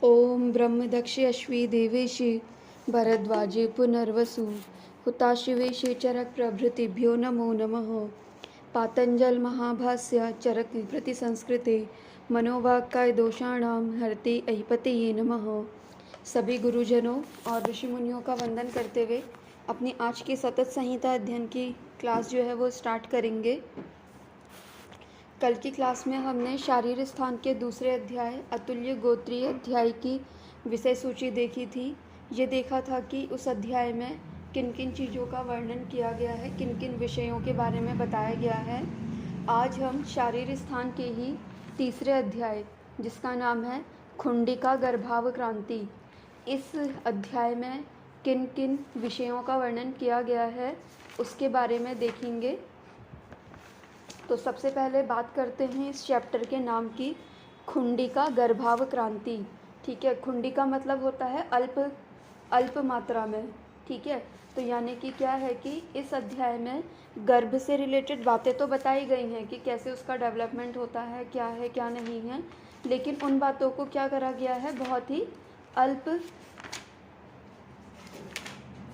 ॐ ब्रह्मदक्षे अश्वी देवेशि भरद्वाजे पुनर्वसु हुताशिवेशे चरकप्रभृतिभ्यो नमो नमः। पातंजल महाभाष्य चरक प्रति संस्कृते मनोवाक्काय दोषाणां हरते अहिपतये नमः। सभी गुरुजनों और ऋषि मुनियों का वंदन करते हुए अपनी आज की सतत संहिता अध्ययन की क्लास जो है वो स्टार्ट करेंगे। कल की क्लास में हमने शारीर स्थान के दूसरे अध्याय अतुल्य गोत्रीय अध्याय की विषय सूची देखी थी। ये देखा था कि उस अध्याय में किन किन चीज़ों का वर्णन किया गया है, किन किन विषयों के बारे में बताया गया है। आज हम शारीर स्थान के ही तीसरे अध्याय जिसका नाम है खुंडिका गर्भाव क्रांति, इस अध्याय में किन किन विषयों का वर्णन किया गया है उसके बारे में देखेंगे। तो सबसे पहले बात करते हैं इस चैप्टर के नाम की, खुंडिका गर्भाव क्रांति। ठीक है, खुंडिका मतलब होता है अल्प मात्रा में। ठीक है, तो यानी कि क्या है कि इस अध्याय में गर्भ से रिलेटेड बातें तो बताई गई हैं कि कैसे उसका डेवलपमेंट होता है क्या नहीं है, लेकिन उन बातों को क्या करा गया है, बहुत ही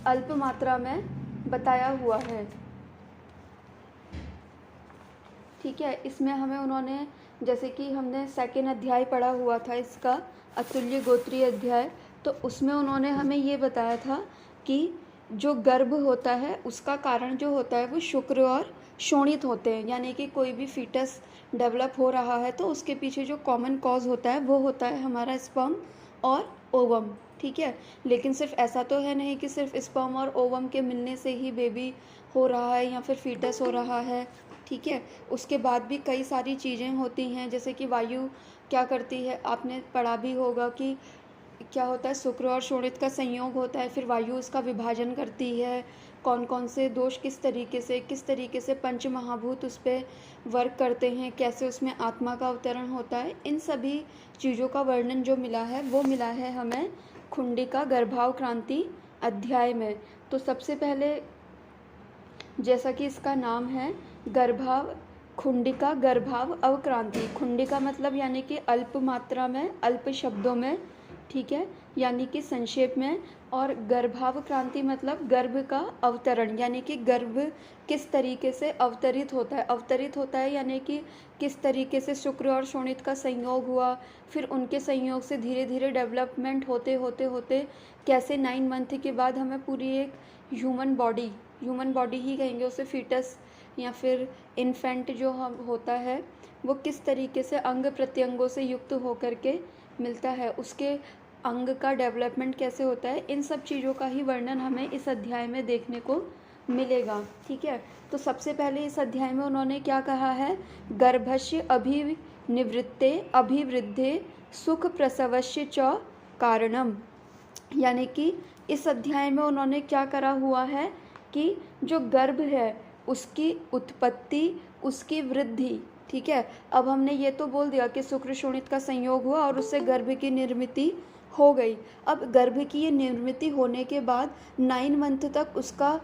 अल्प मात्रा में बताया हुआ है। ठीक है, इसमें हमें उन्होंने, जैसे कि हमने सेकेंड अध्याय पढ़ा हुआ था इसका अतुल्य गोत्रीय अध्याय, तो उसमें उन्होंने हमें ये बताया था कि जो गर्भ होता है उसका कारण जो होता है वो शुक्र और शोणित होते हैं। यानी कि कोई भी फीटस डेवलप हो रहा है तो उसके पीछे जो कॉमन कॉज होता है वो होता है हमारा स्पर्म और ओवम। ठीक है, लेकिन सिर्फ ऐसा तो है नहीं कि सिर्फ स्पर्म और ओवम के मिलने से ही बेबी हो रहा है या फिर फीटस हो रहा है। ठीक है, उसके बाद भी कई सारी चीज़ें होती हैं, जैसे कि वायु क्या करती है, आपने पढ़ा भी होगा कि क्या होता है, शुक्र और शोणित का संयोग होता है, फिर वायु उसका विभाजन करती है, कौन कौन से दोष किस तरीके से पंच महाभूत उस पर वर्क करते हैं, कैसे उसमें आत्मा का अवतरण होता है। इन सभी चीज़ों का वर्णन जो मिला है वो मिला है हमें खुंडिका गर्भाव क्रांति अध्याय में। तो सबसे पहले, जैसा कि इसका नाम है खुंडिका गर्भाव अवक्रांति। खुंडिका मतलब यानी कि अल्प मात्रा में, अल्प शब्दों में। ठीक है, यानी कि संक्षेप में। और गर्भाव क्रांति मतलब गर्भ का अवतरण, यानी कि गर्भ किस तरीके से अवतरित होता है यानी कि किस तरीके से शुक्र और शोणित का संयोग हुआ, फिर उनके संयोग से धीरे धीरे डेवलपमेंट होते होते कैसे 9 मंथ के बाद हमें पूरी एक ह्यूमन बॉडी ही कहेंगे उसे, फीटस या फिर इन्फेंट जो हम होता है वो किस तरीके से अंग प्रत्यंगों से युक्त होकर के मिलता है, उसके अंग का डेवलपमेंट कैसे होता है, इन सब चीज़ों का ही वर्णन हमें इस अध्याय में देखने को मिलेगा। ठीक है, तो सबसे पहले इस अध्याय में उन्होंने क्या कहा है, गर्भस्य अभिवृद्धे सुख प्रसवस्य च कारणम। यानी कि इस अध्याय में उन्होंने क्या करा हुआ है कि जो गर्भ है उसकी उत्पत्ति, उसकी वृद्धि। ठीक है, अब हमने ये तो बोल दिया कि शुक्र शोणित का संयोग हुआ और उससे गर्भ की निर्मिति हो गई। अब गर्भ की ये निर्मिति होने के बाद 9 मंथ तक उसका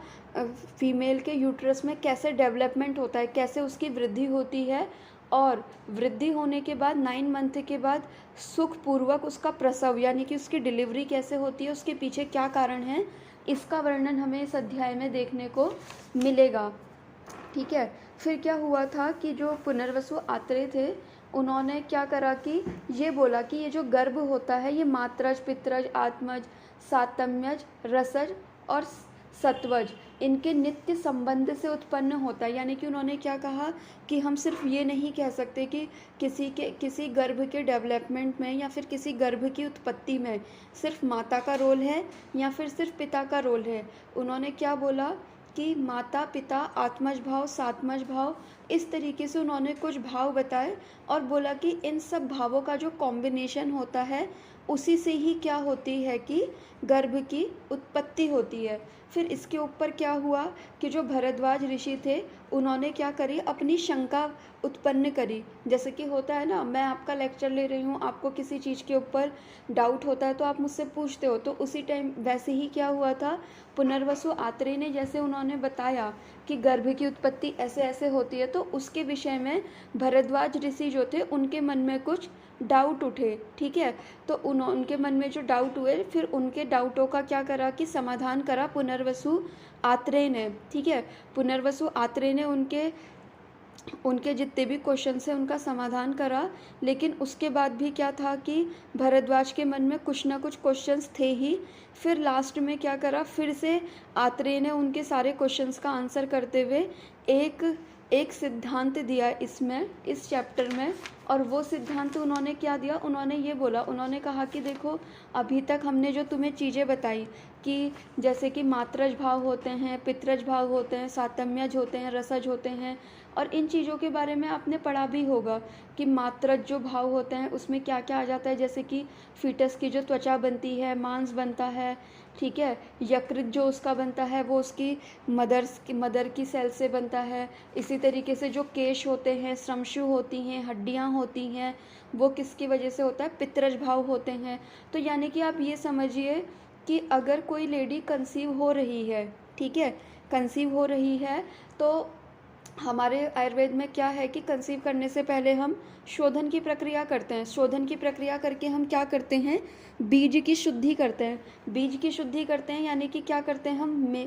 फीमेल के यूट्रस में कैसे डेवलपमेंट होता है, कैसे उसकी वृद्धि होती है, और वृद्धि होने के बाद 9 मंथ के बाद सुखपूर्वक उसका प्रसव यानी कि उसकी डिलीवरी कैसे होती है, उसके पीछे क्या कारण है, इसका वर्णन हमें इस अध्याय में देखने को मिलेगा। ठीक है, फिर क्या हुआ था कि जो पुनर्वसु आत्रेय थे उन्होंने क्या करा कि ये बोला कि ये जो गर्भ होता है ये मात्रज, पित्रज, आत्मज, सातम्यज, रसज और सत्वज, इनके नित्य संबंध से उत्पन्न होता है। यानी कि उन्होंने क्या कहा कि हम सिर्फ ये नहीं कह सकते कि किसी गर्भ के डेवलपमेंट में या फिर किसी गर्भ की उत्पत्ति में सिर्फ माता का रोल है या फिर सिर्फ पिता का रोल है। उन्होंने क्या बोला कि माता, पिता, आत्मज भाव, सात्मज भाव, इस तरीके से उन्होंने कुछ भाव बताए और बोला कि इन सब भावों का जो कॉम्बिनेशन होता है उसी से ही क्या होती है कि गर्भ की उत्पत्ति होती है। फिर इसके ऊपर क्या हुआ कि जो भरद्वाज ऋषि थे उन्होंने क्या करी, अपनी शंका उत्पन्न करी। जैसे कि होता है ना, मैं आपका लेक्चर ले रही हूँ, आपको किसी चीज़ के ऊपर डाउट होता है तो आप मुझसे पूछते हो, तो उसी टाइम वैसे ही क्या हुआ था, पुनर्वसु आत्रेय ने जैसे उन्होंने बताया कि गर्भ की उत्पत्ति ऐसे ऐसे होती है, तो उसके विषय में भरद्वाज ऋषि जो थे उनके मन में कुछ डाउट उठे। ठीक है, तो उनके मन में जो डाउट हुए, फिर उनके डाउटों का क्या करा कि समाधान करा पुनर्वसु आत्रेय ने। ठीक है, पुनर्वसु आत्रेय ने उनके उनके जितने भी क्वेश्चन है उनका समाधान करा। लेकिन उसके बाद भी क्या था कि भरद्वाज के मन में कुछ ना कुछ क्वेश्चंस थे ही। फिर लास्ट में क्या करा, फिर से आत्रेय ने उनके सारे क्वेश्चंस का आंसर करते हुए एक सिद्धांत दिया इसमें, इस चैप्टर में। और वो सिद्धांत उन्होंने क्या दिया, उन्होंने ये बोला, उन्होंने कहा कि देखो, अभी तक हमने जो तुम्हें चीज़ें बताई कि जैसे कि मात्रज भाव होते हैं, पितरज भाव होते हैं, सातम्यज होते हैं, रसज होते हैं, और इन चीज़ों के बारे में आपने पढ़ा भी होगा कि मात्रज जो भाव होते हैं उसमें क्या क्या आ जाता है। जैसे कि फीटस की जो त्वचा बनती है, मांस बनता है। ठीक है, यकृत जो उसका बनता है वो उसकी मदर की सेल से बनता है। इसी तरीके से जो केश होते हैं, श्रमशु होती हैं, हड्डियां होती हैं, वो किसकी वजह से होता है, पितरज भाव होते हैं। तो यानी कि आप ये समझिए कि अगर कोई लेडी कंसीव हो रही है, ठीक है, कंसीव हो रही है, तो हमारे आयुर्वेद में क्या है कि कंसीव करने से पहले हम शोधन की प्रक्रिया करते हैं। शोधन की प्रक्रिया करके हम क्या करते हैं, बीज की शुद्धि करते हैं। बीज की शुद्धि करते हैं यानी कि क्या करते हैं, हम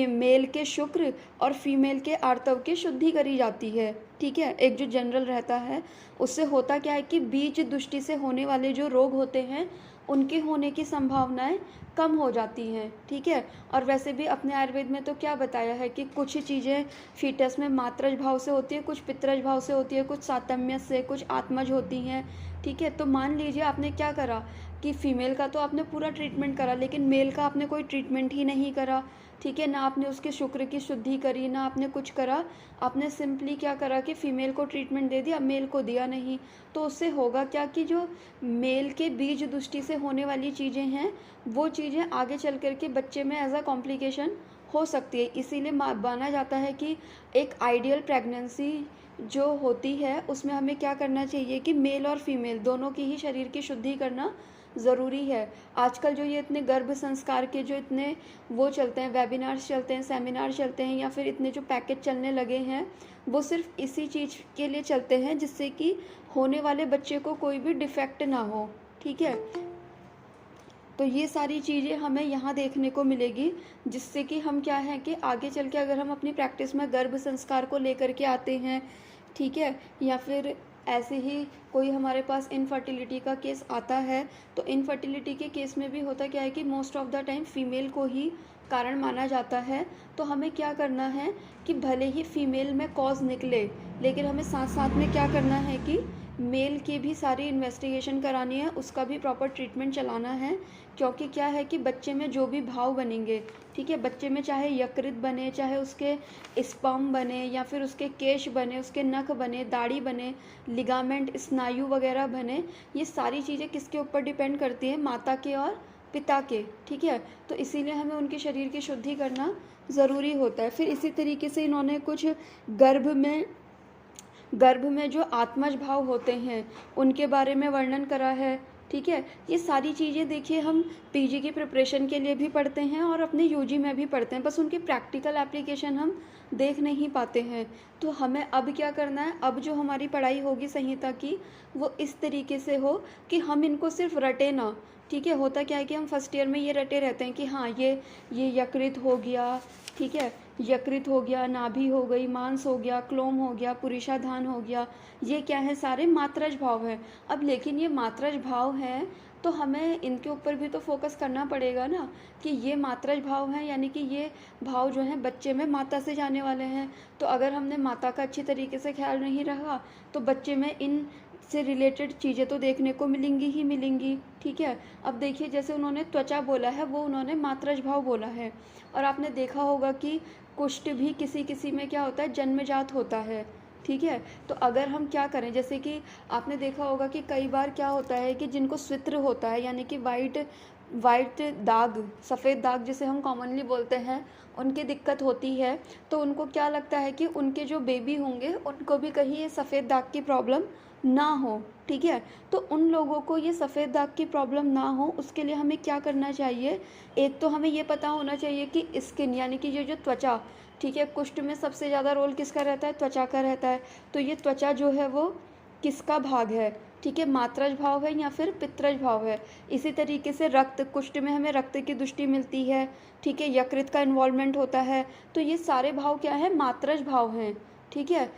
मेल के शुक्र और फीमेल के आर्तव की शुद्धि करी जाती है। ठीक है, एक जो जनरल रहता है उससे होता क्या है कि बीज दृष्टि से होने वाले जो रोग होते हैं उनके होने की संभावनाएं कम हो जाती हैं। ठीक है, और वैसे भी अपने आयुर्वेद में तो क्या बताया है कि कुछ चीज़ें फीटस में मात्रज भाव से होती है, कुछ पितरज भाव से होती है, कुछ सातम्य से, कुछ आत्मज होती हैं। ठीक है, तो मान लीजिए आपने क्या करा कि फीमेल का तो आपने पूरा ट्रीटमेंट करा, लेकिन मेल का आपने कोई ट्रीटमेंट ही नहीं करा। ठीक है, ना आपने उसके शुक्र की शुद्धि करी, ना आपने कुछ करा, आपने सिंपली क्या करा कि फीमेल को ट्रीटमेंट दे दिया, मेल को दिया नहीं। तो उससे होगा क्या कि जो मेल के बीज दृष्टि से होने वाली चीज़ें हैं वो चीज़ें आगे चल कर के बच्चे में एज अ कॉम्प्लिकेशन हो सकती है। इसीलिए माना जाता है कि एक आइडियल प्रेगनेंसी जो होती है उसमें हमें क्या करना चाहिए कि मेल और फीमेल दोनों की ही शरीर की शुद्धि करना ज़रूरी है। आजकल जो ये इतने गर्भ संस्कार के जो इतने वो चलते हैं, वेबिनार्स चलते हैं, सेमिनार चलते हैं, या फिर इतने जो पैकेज चलने लगे हैं, वो सिर्फ इसी चीज़ के लिए चलते हैं जिससे कि होने वाले बच्चे को कोई भी डिफेक्ट ना हो। ठीक है, तो ये सारी चीज़ें हमें यहाँ देखने को मिलेगी, जिससे कि हम क्या है कि आगे चल के अगर हम अपनी प्रैक्टिस में गर्भ संस्कार को लेकर के आते हैं, ठीक है, या फिर ऐसे ही कोई हमारे पास इनफर्टिलिटी का केस आता है, तो इनफर्टिलिटी के केस में भी होता क्या है कि most of the time female को ही कारण माना जाता है। तो हमें क्या करना है कि भले ही फीमेल में कॉज निकले, लेकिन हमें साथ साथ में क्या करना है कि मेल की भी सारी इन्वेस्टिगेशन करानी है, उसका भी प्रॉपर ट्रीटमेंट चलाना है। क्योंकि क्या है कि बच्चे में जो भी भाव बनेंगे, ठीक है, बच्चे में चाहे यकृत बने, चाहे उसके स्पर्म बने, या फिर उसके केश बने, उसके नख बने, दाढ़ी बने, लिगामेंट, स्नायु वगैरह बने, ये सारी चीज़ें किसके ऊपर डिपेंड करती हैं, माता के और पिता के। ठीक है, तो इसीलिए हमें उनके शरीर की शुद्धि करना ज़रूरी होता है। फिर इसी तरीके से इन्होंने कुछ गर्भ में जो आत्मज भाव होते हैं उनके बारे में वर्णन करा है। ठीक है, ये सारी चीज़ें देखिए हम पीजी की प्रिपरेशन के लिए भी पढ़ते हैं और अपने यूजी में भी पढ़ते हैं, बस उनकी प्रैक्टिकल एप्लीकेशन हम देख नहीं पाते हैं। तो हमें अब क्या करना है, अब जो हमारी पढ़ाई होगी संहिता की, वो इस तरीके से हो कि हम इनको सिर्फ रटे ना। ठीक है, होता क्या है कि हम फर्स्ट ईयर में ये रटे रहते हैं कि हाँ ये यकृत हो गया, ठीक है, यकृत हो गया, नाभि हो गई, मांस हो गया, क्लोम हो गया, पुरुषाधान हो गया, ये क्या है, सारे मात्रज भाव हैं। अब लेकिन ये मात्रज भाव हैं तो हमें इनके ऊपर भी तो फोकस करना पड़ेगा ना कि ये मात्रज भाव हैं, यानी कि ये भाव जो हैं बच्चे में माता से जाने वाले हैं। तो अगर हमने माता का अच्छी तरीके से ख्याल नहीं रखा तो बच्चे में इन से रिलेटेड चीज़ें तो देखने को मिलेंगी ही मिलेंगी। ठीक है, अब देखिए जैसे उन्होंने त्वचा बोला है वो उन्होंने मात्रज भाव बोला है, और आपने देखा होगा कि कुष्ठ भी किसी किसी में क्या होता है, जन्मजात होता है। ठीक है। तो अगर हम क्या करें, जैसे कि आपने देखा होगा कि कई बार क्या होता है कि जिनको स्वित्र होता है, यानी कि वाइट वाइट दाग, सफ़ेद दाग जिसे हम कॉमनली बोलते हैं, उनकी दिक्कत होती है। तो उनको क्या लगता है कि उनके जो बेबी होंगे उनको भी कहीं ये सफ़ेद दाग की प्रॉब्लम ना हो, ठीक है। तो उन लोगों को ये सफ़ेद दाग की प्रॉब्लम ना हो, उसके लिए हमें क्या करना चाहिए, एक तो हमें ये पता होना चाहिए कि स्किन यानी कि ये जो त्वचा, ठीक है, कुष्ठ में सबसे ज़्यादा रोल किसका रहता है, त्वचा का रहता है। तो ये त्वचा जो है वो किसका भाग है, ठीक है, मात्रज भाव है या फिर पित्रज भाव है। इसी तरीके से रक्त, कुष्ठ में हमें रक्त की दृष्टि मिलती है, ठीक है, यकृत का इन्वॉल्वमेंट होता है। तो ये सारे भाव क्या है, मात्रज भाव हैं, ठीक है।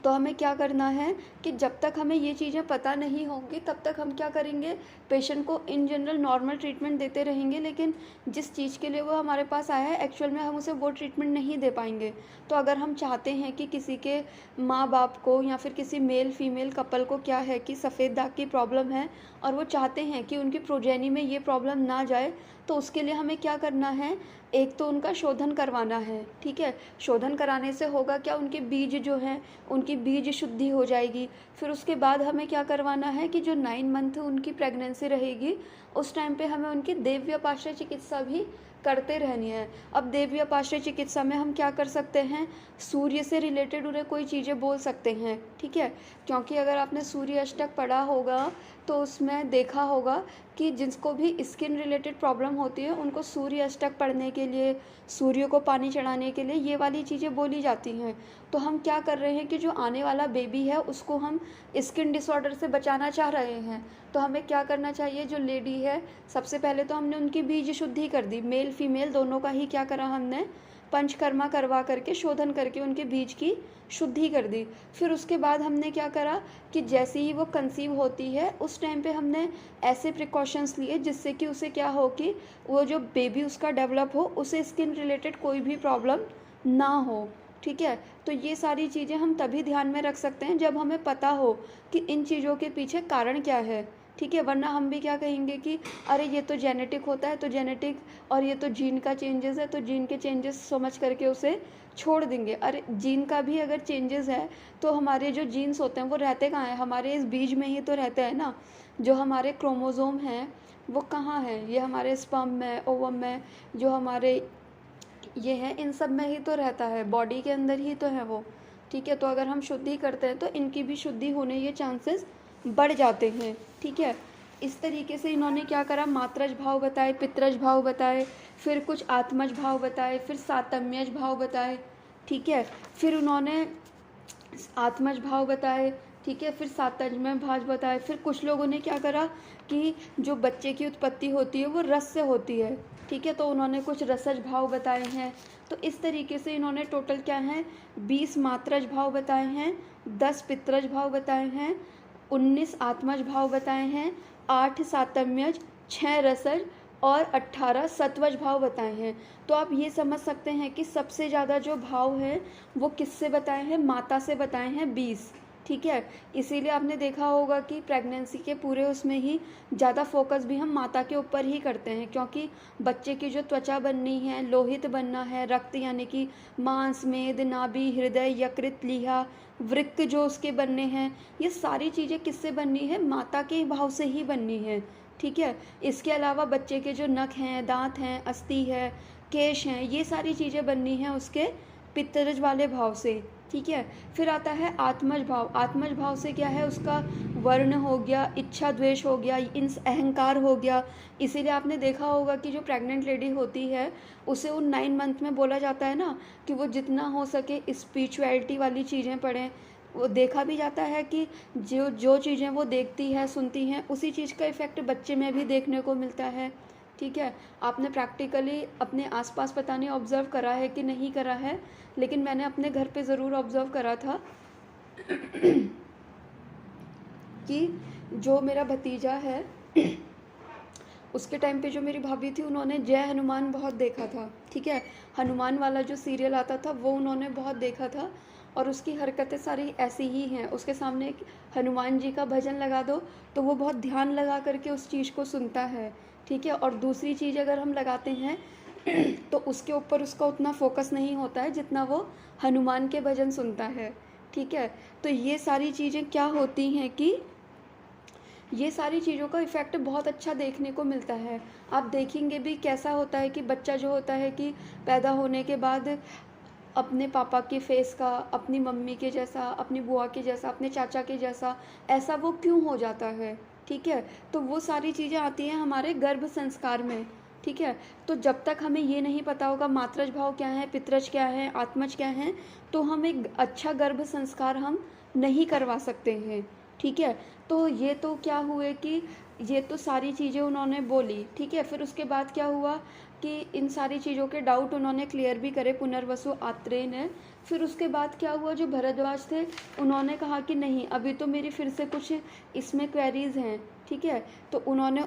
तो हमें क्या करना है कि जब तक हमें ये चीज़ें पता नहीं होंगी तब तक हम क्या करेंगे, पेशेंट को इन जनरल नॉर्मल ट्रीटमेंट देते रहेंगे, लेकिन जिस चीज़ के लिए वो हमारे पास आया है एक्चुअल में हम उसे वो ट्रीटमेंट नहीं दे पाएंगे। तो अगर हम चाहते हैं कि किसी के माँ बाप को या फिर किसी मेल फीमेल कपल को क्या है कि सफ़ेद दाग की प्रॉब्लम है और वो चाहते हैं कि उनकी प्रोजेनी में ये प्रॉब्लम ना जाए, तो उसके लिए हमें क्या करना है, एक तो उनका शोधन करवाना है, ठीक है। शोधन कराने से होगा क्या, उनके बीज जो हैं उनकी बीज शुद्धि हो जाएगी। फिर उसके बाद हमें क्या करवाना है कि जो 9 मंथ उनकी प्रेगनेंसी रहेगी उस टाइम पे हमें उनकी देव्यपाश्रय चिकित्सा भी करते रहनी है। अब देव्यपाश्रय चिकित्सा में हम क्या कर सकते हैं, सूर्य से रिलेटेड उन्हें कोई चीज़ें बोल सकते हैं, ठीक है। क्योंकि अगर आपने सूर्य अष्टक पढ़ा होगा तो उसमें देखा होगा कि जिसको भी स्किन रिलेटेड प्रॉब्लम होती है उनको सूर्य अष्टक पढ़ने के लिए, सूर्य को पानी चढ़ाने के लिए ये वाली चीज़ें बोली जाती हैं। तो हम क्या कर रहे हैं कि जो आने वाला बेबी है उसको हम स्किन डिसऑर्डर से बचाना चाह रहे हैं। तो हमें क्या करना चाहिए, जो लेडी है सबसे पहले तो हमने उनकी बीज शुद्धि कर दी, मेल फीमेल दोनों का ही क्या करा हमने, पंचकर्मा करवा करके शोधन करके उनके बीज की शुद्धि कर दी। फिर उसके बाद हमने क्या करा कि जैसे ही वो कंसीव होती है उस टाइम पे हमने ऐसे प्रिकॉशंस लिए जिससे कि उसे क्या हो कि वो जो बेबी उसका डेवलप हो उसे स्किन रिलेटेड कोई भी प्रॉब्लम ना हो, ठीक है। तो ये सारी चीज़ें हम तभी ध्यान में रख सकते हैं जब हमें पता हो कि इन चीज़ों के पीछे कारण क्या है, ठीक है। वरना हम भी क्या कहेंगे कि अरे ये तो जेनेटिक होता है, तो जेनेटिक, और ये तो जीन का चेंजेस है तो जीन के चेंजेस समझ करके उसे छोड़ देंगे। अरे जीन का भी अगर चेंजेस है तो हमारे जो जीन्स होते हैं वो रहते कहाँ हैं, हमारे इस बीज में ही तो रहते हैं ना। जो हमारे क्रोमोज़ोम हैं वो कहाँ हैं, ये हमारे स्पर्म में, ओवम में, जो हमारे ये है, इन सब में ही तो रहता है, बॉडी के अंदर ही तो है वो, ठीक है। तो अगर हम शुद्धि करते हैं तो इनकी भी शुद्धि होने के चांसेस बढ़ जाते हैं, ठीक है। इस तरीके से इन्होंने क्या करा, मात्रज भाव बताए, पित्रज भाव बताए, फिर कुछ आत्मज भाव बताए, फिर सातम्यज भाव बताए, ठीक है। फिर उन्होंने आत्मज भाव बताए, ठीक है, फिर सातम्य भाव बताए। फिर कुछ लोगों ने क्या करा कि जो बच्चे की उत्पत्ति होती है वो रस से होती है, ठीक है, तो उन्होंने कुछ रसज भाव बताए हैं। तो इस तरीके से इन्होंने टोटल क्या है, 20 मात्रज भाव बताए हैं, 10 पित्रज भाव बताए हैं, 19 आत्मज भाव बताए हैं, 8 सातम्यज, 6 रसज और 18 सत्वज भाव बताए हैं। तो आप ये समझ सकते हैं कि सबसे ज़्यादा जो भाव हैं वो किससे बताए हैं, माता से बताए हैं, 20, ठीक है। इसीलिए आपने देखा होगा कि प्रेगनेंसी के पूरे उसमें ही ज़्यादा फोकस भी हम माता के ऊपर ही करते हैं, क्योंकि बच्चे की जो त्वचा बननी है, लोहित बनना है, रक्त यानी कि मांस, मेद, नाभि, हृदय, यकृत, लीहा, वृक्क जो उसके बनने हैं, ये सारी चीज़ें किससे बननी है, माता के भाव से ही बननी है, ठीक है। इसके अलावा बच्चे के जो नख हैं, दांत हैं, अस्थि है, केश हैं, ये सारी चीज़ें बननी हैं उसके पित्तरज वाले भाव से, ठीक है। फिर आता है आत्मज भाव। आत्मज भाव से क्या है, उसका वर्ण हो गया, इच्छा द्वेष हो गया, इन अहंकार हो गया। इसीलिए आपने देखा होगा कि जो प्रेग्नेंट लेडी होती है उसे उन 9 मंथ में बोला जाता है ना कि वो जितना हो सके स्पिरिचुअलिटी वाली चीज़ें पढ़ें। वो देखा भी जाता है कि जो जो चीज़ें वो देखती है, सुनती हैं, उसी चीज़ का इफ़ेक्ट बच्चे में भी देखने को मिलता है, ठीक है। आपने प्रैक्टिकली अपने आसपास पता नहीं ऑब्ज़र्व करा है कि नहीं करा है, लेकिन मैंने अपने घर पे ज़रूर ऑब्ज़र्व करा था कि जो मेरा भतीजा है उसके टाइम पे जो मेरी भाभी थी उन्होंने जय हनुमान बहुत देखा था, ठीक है। हनुमान वाला जो सीरियल आता था वो उन्होंने बहुत देखा था और उसकी हरकतें सारी ऐसी ही हैं। उसके सामने एक हनुमान जी का भजन लगा दो तो वो बहुत ध्यान लगा करके उस चीज़ को सुनता है, ठीक है। और दूसरी चीज़ अगर हम लगाते हैं तो उसके ऊपर उसका उतना फोकस नहीं होता है जितना वो हनुमान के भजन सुनता है, ठीक है। तो ये सारी चीज़ें क्या होती हैं कि ये सारी चीज़ों का इफ़ेक्ट बहुत अच्छा देखने को मिलता है। आप देखेंगे भी कैसा होता है कि बच्चा जो होता है कि पैदा होने के बाद अपने पापा के फेस का, अपनी मम्मी के जैसा, अपनी बुआ के जैसा, अपने चाचा के जैसा, ऐसा वो क्यों हो जाता है, ठीक है। तो वो सारी चीज़ें आती हैं हमारे गर्भ संस्कार में, ठीक है। तो जब तक हमें ये नहीं पता होगा मातृज भाव क्या है, पितृज क्या है, आत्मज क्या है, तो हम एक अच्छा गर्भ संस्कार हम नहीं करवा सकते हैं, ठीक है। तो ये तो क्या हुए कि ये तो सारी चीज़ें उन्होंने बोली, ठीक है। फिर उसके बाद क्या हुआ कि इन सारी चीज़ों के डाउट उन्होंने क्लियर भी करे पुनर्वसु आत्रेय ने। फिर उसके बाद क्या हुआ, जो भरद्वाज थे उन्होंने कहा कि नहीं, अभी तो मेरी फिर से कुछ इसमें क्वेरीज़ हैं, ठीक है। तो उन्होंने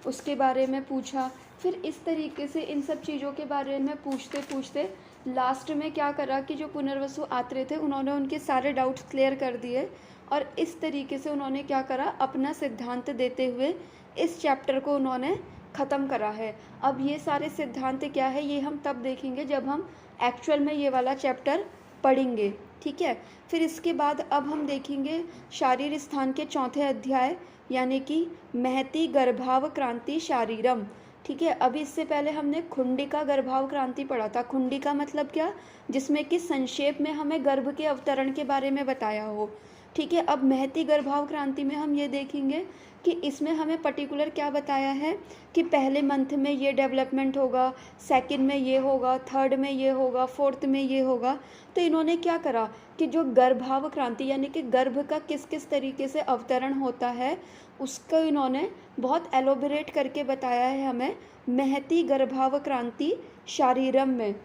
उसके बारे में पूछा। फिर इस तरीके से इन सब चीज़ों के बारे में पूछते पूछते लास्ट में क्या करा कि जो पुनर्वसु आत्रेय थे उन्होंने उनके सारे डाउट्स क्लियर कर दिए, और इस तरीके से उन्होंने क्या करा, अपना सिद्धांत देते हुए इस चैप्टर को उन्होंने ख़त्म करा है। अब ये सारे सिद्धांत क्या है ये हम तब देखेंगे जब हम एक्चुअल में ये वाला चैप्टर पढ़ेंगे, ठीक है। फिर इसके बाद अब हम देखेंगे शारीर स्थान के चौथे अध्याय, यानी कि महती गर्भाव क्रांति शारीरम, ठीक है। अभी इससे पहले हमने खुंडिका गर्भाव क्रांति पढ़ा था। खुंडिका मतलब क्या, जिसमें कि संक्षेप में हमें गर्भ के अवतरण के बारे में बताया हो, ठीक है। अब महती गर्भाव क्रांति में हम ये देखेंगे कि इसमें हमें पर्टिकुलर क्या बताया है कि पहले मंथ में ये डेवलपमेंट होगा, सेकंड में ये होगा, थर्ड में ये होगा, फोर्थ में ये होगा। तो इन्होंने क्या करा कि जो गर्भाव क्रांति यानी कि गर्भ का किस किस तरीके से अवतरण होता है उसको इन्होंने बहुत एलोबरेट करके बताया है हमें महती गर्भाव क्रांति शारीरम में,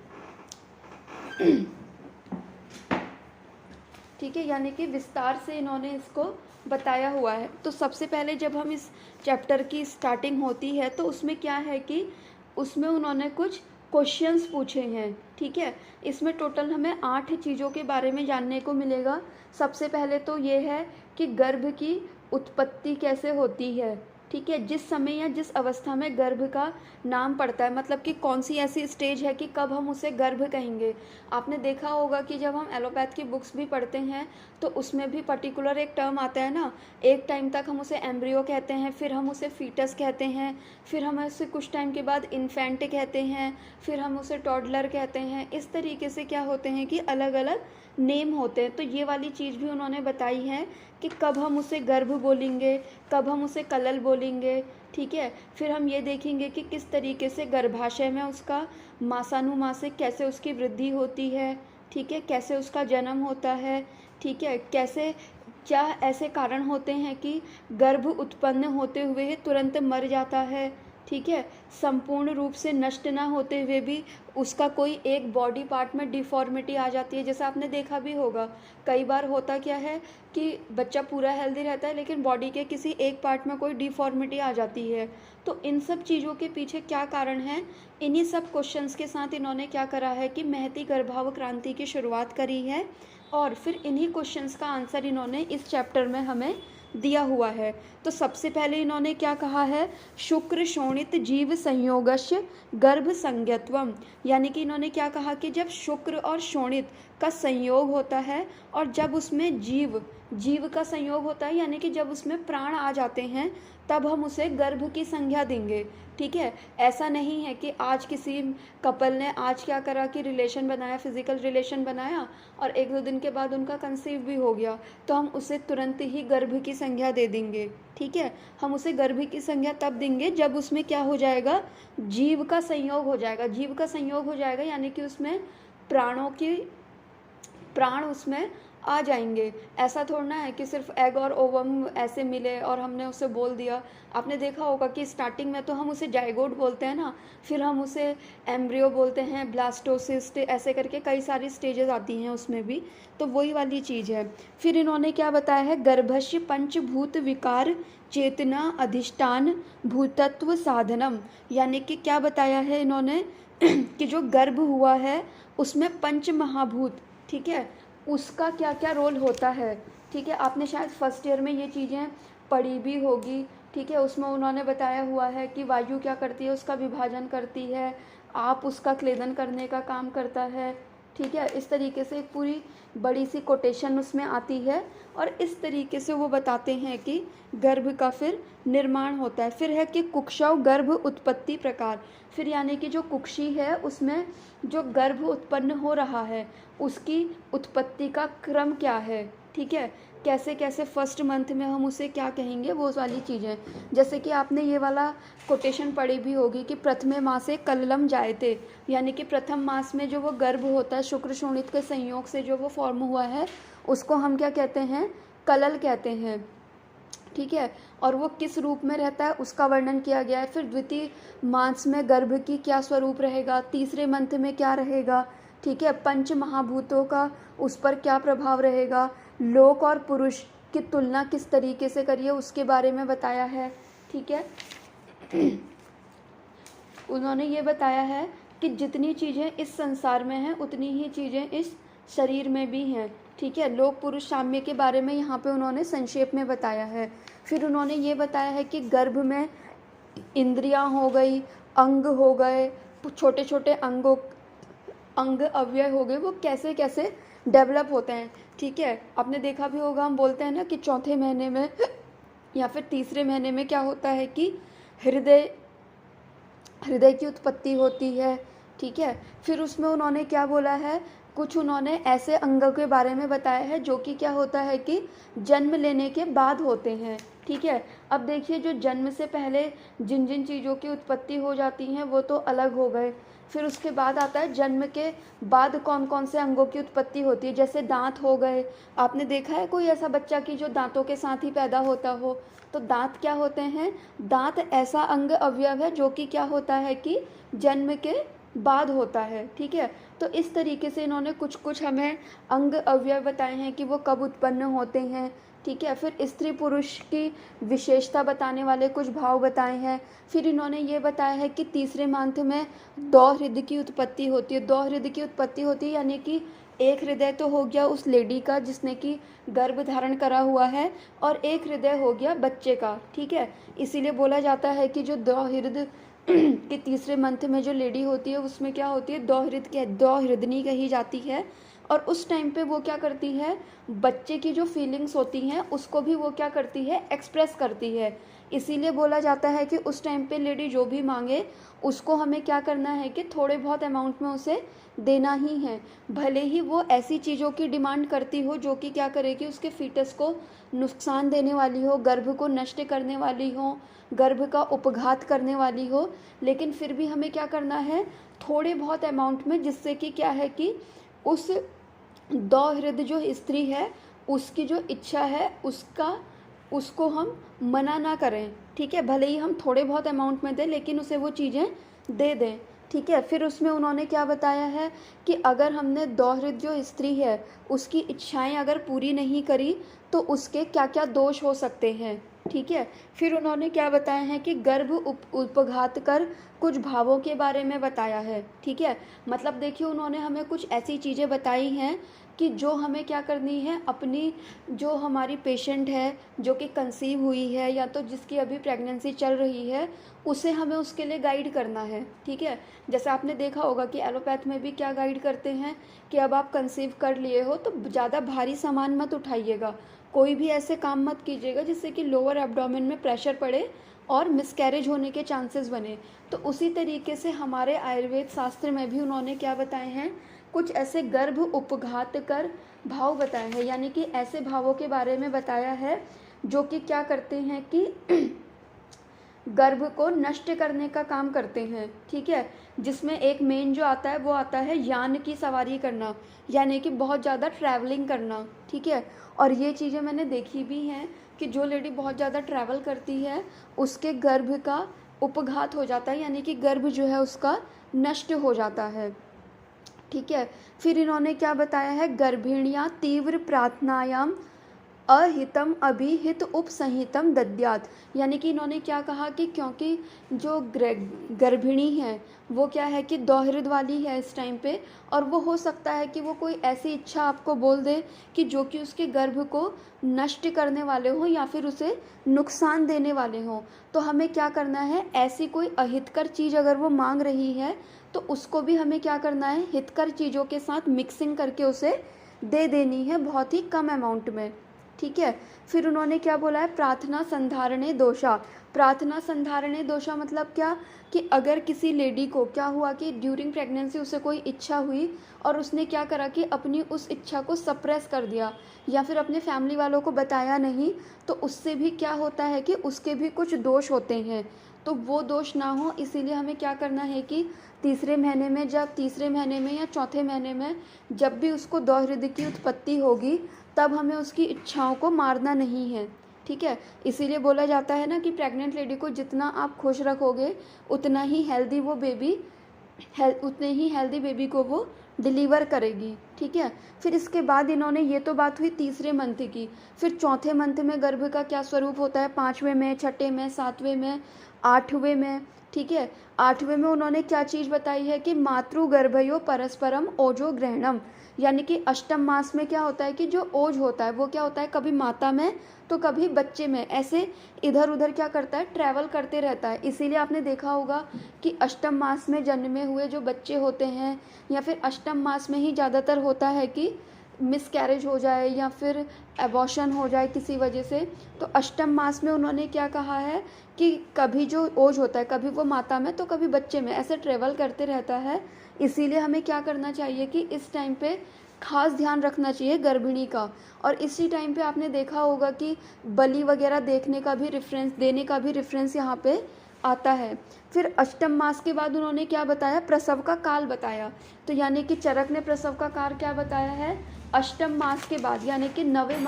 ठीक है। यानी कि विस्तार से इन्होंने इसको बताया हुआ है। तो सबसे पहले जब हम इस चैप्टर की स्टार्टिंग होती है तो उसमें क्या है कि उसमें उन्होंने कुछ क्वेश्चंस पूछे हैं, ठीक है। इसमें टोटल हमें 8 चीज़ों के बारे में जानने को मिलेगा। सबसे पहले तो ये है कि गर्भ की उत्पत्ति कैसे होती है, ठीक है। जिस समय या जिस अवस्था में गर्भ का नाम पड़ता है, मतलब कि कौन सी ऐसी स्टेज है कि कब हम उसे गर्भ कहेंगे। आपने देखा होगा कि जब हम एलोपैथ की बुक्स भी पढ़ते हैं तो उसमें भी पर्टिकुलर एक टर्म आता है ना, एक टाइम तक हम उसे एम्ब्रियो कहते हैं, फिर हम उसे फीटस कहते हैं, फिर हम उसे कुछ टाइम के बाद इन्फेंट कहते हैं, फिर हम उसे टॉडलर कहते हैं। इस तरीके से क्या होते हैं कि अलग अलग नेम होते हैं। तो ये वाली चीज़ भी उन्होंने बताई है कि कब हम उसे गर्भ बोलेंगे, कब हम उसे कलल बोलेंगे, ठीक है। फिर हम ये देखेंगे कि किस तरीके से गर्भाशय में उसका मासानुमासिक कैसे उसकी वृद्धि होती है, ठीक है, कैसे उसका जन्म होता है, ठीक है, कैसे क्या ऐसे कारण होते हैं कि गर्भ उत्पन्न होते हुए ही तुरंत मर जाता है, ठीक है। संपूर्ण रूप से नष्ट ना होते हुए भी उसका कोई एक बॉडी पार्ट में डिफॉर्मिटी आ जाती है। जैसा आपने देखा भी होगा कई बार होता क्या है कि बच्चा पूरा हेल्दी रहता है लेकिन बॉडी के किसी एक पार्ट में कोई डिफॉर्मिटी आ जाती है। तो इन सब चीज़ों के पीछे क्या कारण है, इन्हीं सब क्वेश्चंस के साथ इन्होंने क्या करा है कि महती गर्भाव क्रांति की शुरुआत करी है, और फिर इन्हीं क्वेश्चंस का आंसर इन्होंने इस चैप्टर में हमें दिया हुआ है। तो सबसे पहले इन्होंने क्या कहा है, शुक्र शोणित जीव संयोगस्य गर्भ संज्ञत्वम, यानी कि इन्होंने क्या कहा कि जब शुक्र और शोणित का संयोग होता है और जब उसमें जीव का संयोग होता है, यानी कि जब उसमें प्राण आ जाते हैं तब हम उसे गर्भ की संज्ञा देंगे, ठीक है। ऐसा नहीं है कि आज किसी कपल ने आज क्या करा कि रिलेशन बनाया, फिजिकल रिलेशन बनाया और 1-2 दिन के बाद उनका कंसीव भी हो गया तो हम उसे तुरंत ही गर्भ की संज्ञा दे देंगे, ठीक है। हम उसे गर्भ की संज्ञा तब देंगे जब उसमें क्या हो जाएगा, जीव का संयोग हो जाएगा। जीव का संयोग हो जाएगा यानी कि उसमें प्राण उसमें आ जाएंगे। ऐसा थोड़ा है कि सिर्फ एग और ओवम ऐसे मिले और हमने उसे बोल दिया। आपने देखा होगा कि स्टार्टिंग में तो हम उसे जाइगोट बोलते हैं ना, फिर हम उसे एम्ब्रियो बोलते हैं, ब्लास्टोसिस्ट, ऐसे करके कई सारी स्टेजेस आती हैं उसमें भी। तो वही वाली चीज़ है। फिर इन्होंने क्या बताया है, गर्भस्य पंचभूत विकार चेतना अधिष्ठान भूतत्व साधनम, यानी कि क्या बताया है इन्होंने कि जो गर्भ हुआ है उसमें पंच महाभूत, ठीक है, उसका क्या क्या रोल होता है, ठीक है। आपने शायद फर्स्ट ईयर में ये चीज़ें पढ़ी भी होगी, ठीक है। उसमें उन्होंने बताया हुआ है कि वायु क्या करती है, उसका विभाजन करती है, आप उसका क्लेदन करने का काम करता है, ठीक है। इस तरीके से एक पूरी बड़ी सी कोटेशन उसमें आती है और इस तरीके से वो बताते हैं कि गर्भ का फिर निर्माण होता है। फिर है कि कुक्षौ गर्भ उत्पत्ति प्रकार, फिर यानी कि जो कुक्षी है उसमें जो गर्भ उत्पन्न हो रहा है उसकी उत्पत्ति का क्रम क्या है, ठीक है, कैसे कैसे फर्स्ट मंथ में हम उसे क्या कहेंगे, वो वाली चीज़ें। जैसे कि आपने ये वाला कोटेशन पढ़ी भी होगी कि प्रथमे मासे कललम जायते, यानी कि प्रथम मास में जो वो गर्भ होता है शुक्र शोणित के संयोग से जो वो फॉर्म हुआ है उसको हम क्या कहते हैं, कलल कहते हैं, ठीक है। और वो किस रूप में रहता है उसका वर्णन किया गया है। फिर द्वितीय मास में गर्भ की क्या स्वरूप रहेगा, तीसरे मंथ में क्या रहेगा, ठीक है, पंच महाभूतों का उस पर क्या प्रभाव रहेगा, लोक और पुरुष की तुलना किस तरीके से करिए उसके बारे में बताया है, ठीक है। उन्होंने ये बताया है कि जितनी चीज़ें इस संसार में हैं उतनी ही चीज़ें इस शरीर में भी हैं, ठीक है। लोक पुरुष साम्य के बारे में यहाँ पे उन्होंने संक्षेप में बताया है। फिर उन्होंने ये बताया है कि गर्भ में इंद्रियां हो गई, अंग हो गए, छोटे छोटे अंग अवयव हो गए, वो कैसे कैसे डेवलप होते हैं, ठीक है। आपने देखा भी होगा, हम बोलते हैं ना कि चौथे महीने में या फिर तीसरे महीने में क्या होता है कि हृदय की उत्पत्ति होती है, ठीक है। फिर उसमें उन्होंने क्या बोला है, कुछ उन्होंने ऐसे अंगों के बारे में बताया है जो कि क्या होता है कि जन्म लेने के बाद होते हैं, ठीक है। अब देखिए जो जन्म से पहले जिन जिन चीज़ों की उत्पत्ति हो जाती हैं वो तो अलग हो गए। फिर उसके बाद आता है जन्म के बाद कौन कौन से अंगों की उत्पत्ति होती है, जैसे दांत हो गए। आपने देखा है कोई ऐसा बच्चा कि जो दांतों के साथ ही पैदा होता हो, तो दांत क्या होते हैं, दांत ऐसा अंग अवयव है जो कि क्या होता है कि जन्म के बाद होता है, ठीक है। तो इस तरीके से इन्होंने कुछ कुछ हमें अंग अवयव बताए हैं कि वो कब उत्पन्न होते हैं, ठीक है। फिर स्त्री पुरुष की विशेषता बताने वाले कुछ भाव बताए हैं। फिर इन्होंने ये बताया है कि तीसरे मंथ में दो हृदय की उत्पत्ति होती है। दो हृदय की उत्पत्ति होती है यानी कि एक हृदय तो हो गया उस लेडी का जिसने कि गर्भ धारण करा हुआ है, और एक हृदय हो गया बच्चे का, ठीक है। इसीलिए बोला जाता है कि जो दो हृदय कि तीसरे मंथ में जो लेडी होती है उसमें क्या होती है, दो हृदनी कही जाती है। और उस टाइम पे वो क्या करती है, बच्चे की जो फीलिंग्स होती हैं उसको भी वो क्या करती है, एक्सप्रेस करती है। इसीलिए बोला जाता है कि उस टाइम पे लेडी जो भी मांगे उसको हमें क्या करना है कि थोड़े बहुत अमाउंट में उसे देना ही है, भले ही वो ऐसी चीज़ों की डिमांड करती हो जो कि क्या करेगी, उसके फीटस को नुकसान देने वाली हो, गर्भ को नष्ट करने वाली हो, गर्भ का उपघात करने वाली हो। लेकिन फिर भी हमें क्या करना है, थोड़े बहुत अमाउंट में, जिससे कि क्या है कि उस दो हृदय जो स्त्री है उसकी जो इच्छा है उसको हम मना ना करें, ठीक है। भले ही हम थोड़े बहुत अमाउंट में दें लेकिन उसे वो चीज़ें दे दें, ठीक है। फिर उसमें उन्होंने क्या बताया है कि अगर हमने दो हृदय जो स्त्री है उसकी इच्छाएं अगर पूरी नहीं करी तो उसके क्या क्या दोष हो सकते हैं, ठीक है। फिर उन्होंने क्या बताया है कि गर्भ उपघात कर कुछ भावों के बारे में बताया है, ठीक है। मतलब देखिए उन्होंने हमें कुछ ऐसी चीज़ें बताई हैं कि जो हमें क्या करनी है, अपनी जो हमारी पेशेंट है जो कि कंसीव हुई है या तो जिसकी अभी प्रेगनेंसी चल रही है उसे हमें उसके लिए गाइड करना है, ठीक है। जैसे आपने देखा होगा कि एलोपैथ में भी क्या गाइड करते हैं कि अब आप कंसीव कर लिए हो तो ज़्यादा भारी सामान मत उठाइएगा, कोई भी ऐसे काम मत कीजिएगा जिससे कि लोअर एब्डोमेन में प्रेशर पड़े और मिसकैरेज होने के चांसेस बने। तो उसी तरीके से हमारे आयुर्वेद शास्त्र में भी उन्होंने क्या बताए हैं, कुछ ऐसे गर्भ उपघात कर भाव बताए हैं, यानी कि ऐसे भावों के बारे में बताया है जो कि क्या करते हैं कि गर्भ को नष्ट करने का काम करते हैं, ठीक है। जिसमें एक मेन जो आता है वो आता है यान की सवारी करना, यानी कि बहुत ज़्यादा ट्रैवलिंग करना, ठीक है। और ये चीज़ें मैंने देखी भी हैं कि जो लेडी बहुत ज़्यादा ट्रैवल करती है उसके गर्भ का उपघात हो जाता है, यानी कि गर्भ जो है उसका नष्ट हो जाता है, ठीक है। फिर इन्होंने क्या बताया है, गर्भिणियाँ तीव्र प्रार्थनायाम अहितम अभिहित उपसंहितम दद्यात्, यानी कि इन्होंने क्या कहा कि क्योंकि जो गर्भिणी है वो क्या है कि दोहरिद वाली है इस टाइम पे, और वो हो सकता है कि वो कोई ऐसी इच्छा आपको बोल दे कि जो कि उसके गर्भ को नष्ट करने वाले हों या फिर उसे नुकसान देने वाले हों। तो हमें क्या करना है, ऐसी कोई अहितकर चीज़ अगर वो मांग रही है तो उसको भी हमें क्या करना है, हितकर चीज़ों के साथ मिक्सिंग करके उसे दे देनी है, बहुत ही कम अमाउंट में। ठीक है। फिर उन्होंने क्या बोला है, प्रार्थना संधारणे दोषा। प्रार्थना संधारणे दोषा मतलब क्या, कि अगर किसी लेडी को क्या हुआ कि ड्यूरिंग प्रेगनेंसी उसे कोई इच्छा हुई और उसने क्या करा कि अपनी उस इच्छा को सप्रेस कर दिया या फिर अपने फैमिली वालों को बताया नहीं, तो उससे भी क्या होता है कि उसके भी कुछ दोष होते हैं। तो वो दोष ना हो, इसीलिए हमें क्या करना है कि तीसरे महीने में या चौथे महीने में जब भी उसको दोहरिद की उत्पत्ति होगी तब हमें उसकी इच्छाओं को मारना नहीं है। ठीक है। इसीलिए बोला जाता है ना कि प्रेग्नेंट लेडी को जितना आप खुश रखोगे उतना ही हेल्दी बेबी को वो डिलीवर करेगी। ठीक है। फिर इसके बाद इन्होंने, ये तो बात हुई तीसरे मंथ की, फिर चौथे मंथ में गर्भ का क्या स्वरूप होता है, 5वें में, 6ठे में, 7वें में, 8वें में। ठीक है। 8वें में उन्होंने क्या चीज़ बताई है कि मातृगर्भयो परस्परम ओजो ग्रहणम, यानी कि अष्टम मास में क्या होता है कि जो ओज होता है वो क्या होता है, कभी माता में तो कभी बच्चे में, ऐसे इधर उधर क्या करता है, ट्रैवल करते रहता है। इसीलिए आपने देखा होगा कि अष्टम मास में जन्मे हुए जो बच्चे होते हैं या फिर अष्टम मास में ही ज़्यादातर होता है कि मिसकैरेज हो जाए या फिर एबॉर्शन हो जाए किसी वजह से। तो अष्टम मास में उन्होंने क्या कहा है कि कभी जो ओज होता है कभी वो माता में तो कभी बच्चे में, ऐसे ट्रेवल करते रहता है। इसीलिए हमें क्या करना चाहिए कि इस टाइम पे खास ध्यान रखना चाहिए गर्भिणी का। और इसी टाइम पे आपने देखा होगा कि बलि वगैरह देने का भी रेफरेंस यहाँ पे आता है। फिर अष्टम मास के बाद उन्होंने क्या बताया, प्रसव का काल बताया। तो यानी कि चरक ने प्रसव का काल क्या बताया है, अष्टम मास के बाद, यानी कि 9वें